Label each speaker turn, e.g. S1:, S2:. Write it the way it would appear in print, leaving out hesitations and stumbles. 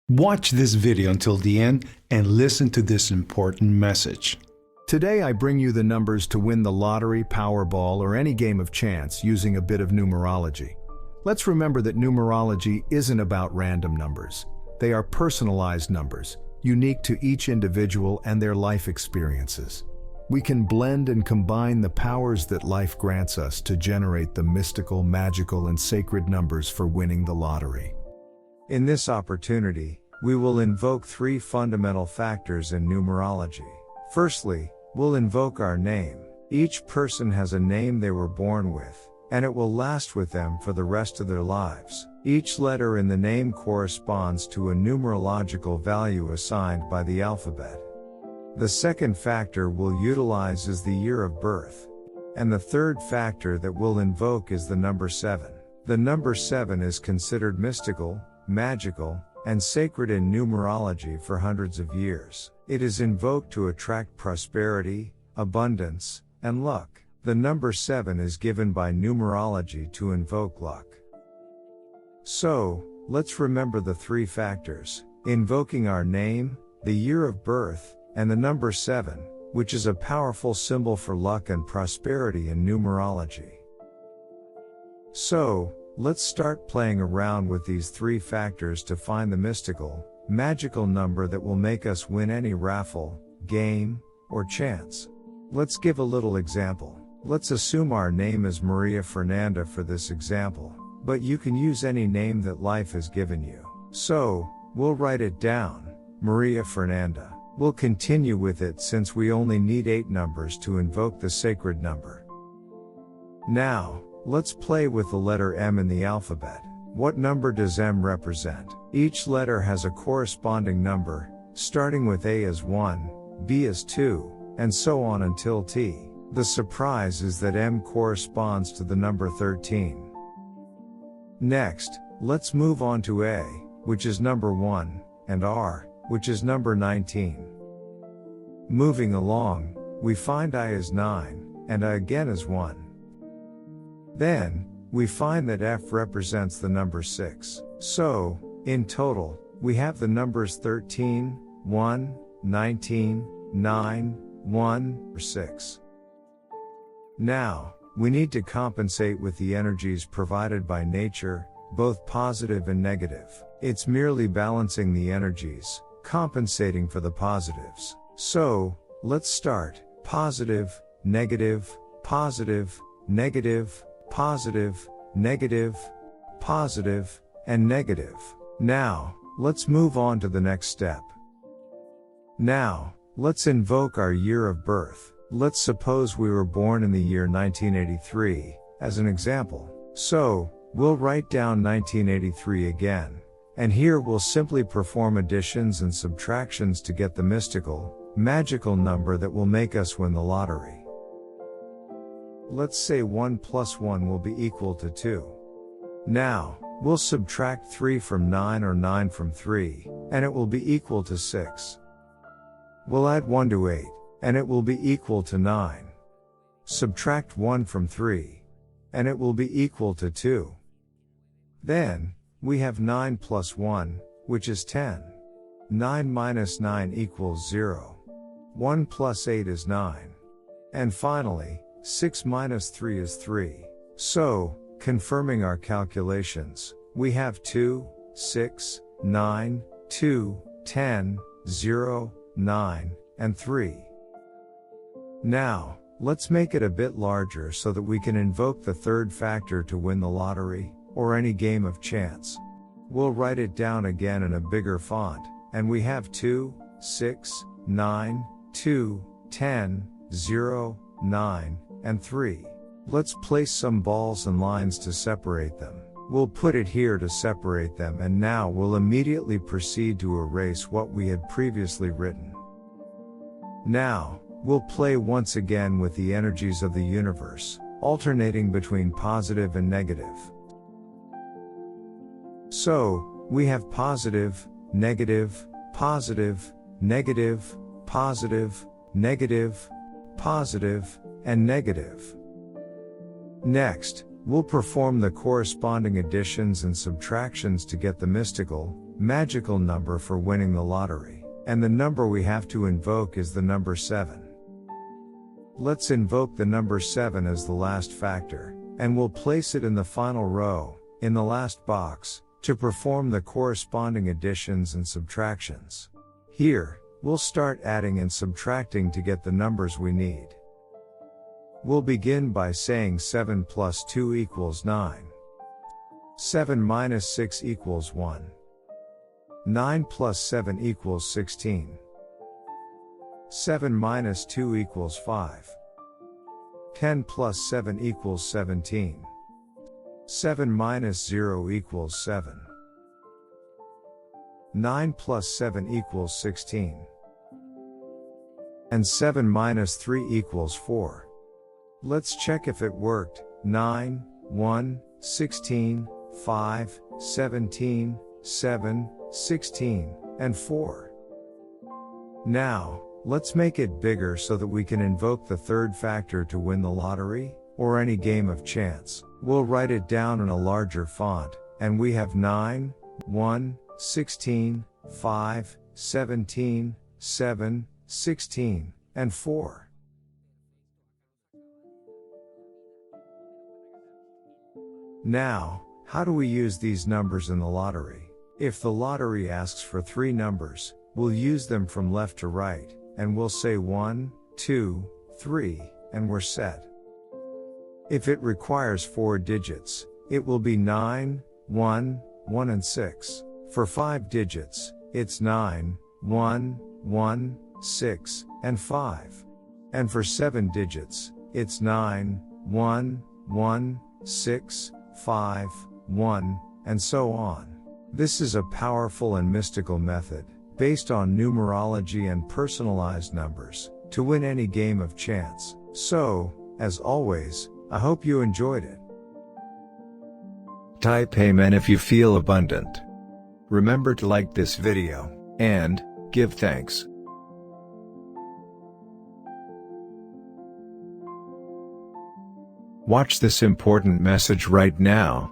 S1: Watch this video until the end and listen to this important message.
S2: Today I bring you the numbers to win the lottery, Powerball, or any game of chance using a bit of numerology. Let's remember that numerology isn't about random numbers. They are personalized numbers, unique to each individual and their life experiences. We can blend and combine the powers that life grants us to generate the mystical, magical, and sacred numbers for winning the lottery.
S3: In this opportunity, we will invoke three fundamental factors in numerology. Firstly, we'll invoke our name. Each person has a name they were born with, and it will last with them for the rest of their lives. Each letter in the name corresponds to a numerological value assigned by the alphabet. The second factor we'll utilize is the year of birth. And the third factor that we'll invoke is the number 7. The number 7 is considered mystical, magical, and sacred in numerology for hundreds of years. It is invoked to attract prosperity, abundance, and luck. The number 7 is given by numerology to invoke luck. So, let's remember the three factors: invoking our name, the year of birth, and the number 7, which is a powerful symbol for luck and prosperity in numerology. So, let's start playing around with these three factors to find the mystical, magical number that will make us win any raffle, game, or chance. Let's give a little example. Let's assume our name is Maria Fernanda for this example, but you can use any name that life has given you. So, we'll write it down, Maria Fernanda. We'll continue with it since we only need 8 numbers to invoke the sacred number. Now, let's play with the letter M in the alphabet. What number does M represent? Each letter has a corresponding number, starting with A as 1, B as 2, and so on until T. The surprise is that M corresponds to the number 13. Next, let's move on to A, which is number 1, and R, which is number 19. Moving along, we find I as 9, and I again as 1. Then, we find that F represents the number 6. So, in total, we have the numbers 13, 1, 19, 9, 1, or 6. Now, we need to compensate with the energies provided by nature, both positive and negative. It's merely balancing the energies, compensating for the positives. So, let's start. Positive, negative, positive, negative, positive, negative, positive, and negative. Now, let's move on to the next step. Now, let's invoke our year of birth. Let's suppose we were born in the year 1983, as an example. So, we'll write down 1983 again. And here we'll simply perform additions and subtractions to get the mystical, magical number that will make us win the lottery. Let's say 1 plus 1 will be equal to 2. Now, we'll subtract 3 from 9 or 9 from 3, and it will be equal to 6. We'll add 1 to 8, and it will be equal to 9. Subtract 1 from 3, and it will be equal to 2. Then, we have 9 plus 1, which is 10. 9 minus 9 equals 0. 1 plus 8 is 9. And finally, 6 minus 3 is 3. So, confirming our calculations, we have 2, 6, 9, 2, 10, 0, 9, and 3. Now, let's make it a bit larger so that we can invoke the third factor to win the lottery, or any game of chance. We'll write it down again in a bigger font, and we have 2, 6, 9, 2, 10, 0, 9, and 3. Let's place some balls and lines to separate them. We'll put it here to separate them, and now we'll immediately proceed to erase what we had previously written. Now, we'll play once again with the energies of the universe, alternating between positive and negative. So, we have positive, negative, positive, negative, positive, negative, positive, and negative. Next, we'll perform the corresponding additions and subtractions to get the mystical, magical number for winning the lottery. And the number we have to invoke is the number 7. Let's invoke the number 7 as the last factor, and we'll place it in the final row, in the last box, to perform the corresponding additions and subtractions. Here, we'll start adding and subtracting to get the numbers we need. We'll begin by saying 7 plus 2 equals 9. 7 minus 6 equals 1. 9 plus 7 equals 16. 7 minus 2 equals 5. 10 plus 7 equals 17. 7 minus 0 equals 7. 9 plus 7 equals 16. And 7 minus 3 equals 4. Let's check if it worked. 9, 1, 16, 5, 17, 7, 16, and 4. Now, let's make it bigger so that we can invoke the third factor to win the lottery, or any game of chance. We'll write it down in a larger font, and we have 9, 1, 16, 5, 17, 7, 16, and 4. Now, how do we use these numbers in the lottery? If the lottery asks for 3 numbers, we'll use them from left to right, and we'll say 1, 2, 3, and we're set. If it requires 4 digits, it will be 9, 1, 1 and 6. For 5 digits, it's 9, 1, 1, 6, and 5. And for 7 digits, it's 9, 1, 1, 6, 5, 1, and so on. This is a powerful and mystical method, based on numerology and personalized numbers, to win any game of chance. So, as always, I hope you enjoyed it.
S2: Type Amen if you feel abundant. Remember to like this video, and give thanks. Watch this important message right now.